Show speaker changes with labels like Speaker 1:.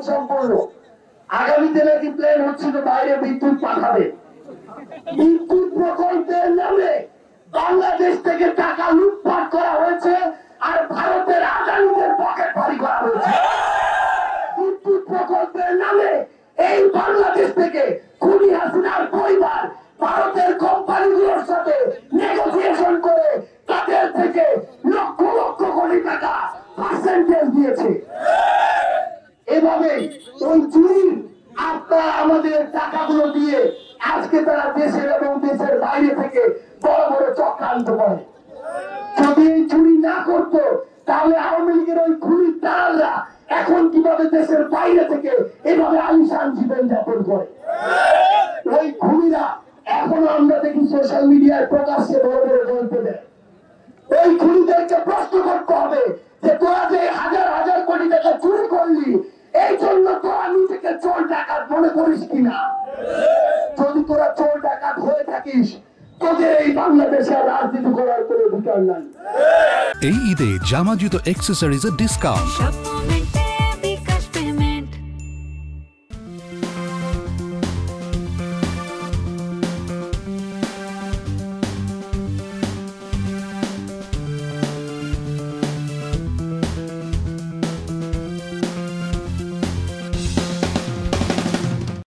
Speaker 1: সম্পন্ন। আগামীতে নাকি প্ল্যান হচ্ছিল বাইরে বিদ্যুৎ পাঠাবে। বিদ্যুৎ প্রকল্পের নামে বাংলাদেশ থেকে টাকা লুটপাট করা হয়েছে আর ভারতের আদানিদের পকেট ভারী করা হয়েছে। বিদ্যুৎ প্রকল্পের নামে এই বাংলাদেশ থেকে খুনি হাসিনার পরিবার ভারতের কোম্পানিগুলোর সাথে নেগোসিয়েশন করে তাদের থেকে লক্ষ লক্ষ কোটি টাকা পার্সেন্টেজ দিয়েছে। এভাবে ওই চুরি আপনারা আমাদের টাকাগুলো দিয়ে আজকে তারা দেশের এবং দেশের বাইরে থেকে বড় বড় চক্রান্ত করে। যদি এই চুরি না করতো তাহলে আওয়ামী লীগের ওই খুনির দালালরা এখন কিভাবে দেশের বাইরে থেকে এভাবে আলিশান জীবন যাপন করে? ওই খুনিরা এখনো আমরা দেখি সোশ্যাল মিডিয়ায় প্রকাশ্যে বড় বড় গল্প দেয়। ওই খুনিদেরকে প্রশ্ন করতে হবে যে তোরা যে হাজার হাজার কোটি টাকা চুরি করলি এই জন্য তোরা নিজেকে চোর ডাকাত মনে করিস কিনা? যদি তোরা চোর ডাকাত হয়ে থাকিস তোদের এই বাংলাদেশে রাজনীতি করার কোনো অধিকার নাই।
Speaker 2: এই ঈদে জামা জুতো অ্যাক্সেসরিজের ডিসকাউন্ট।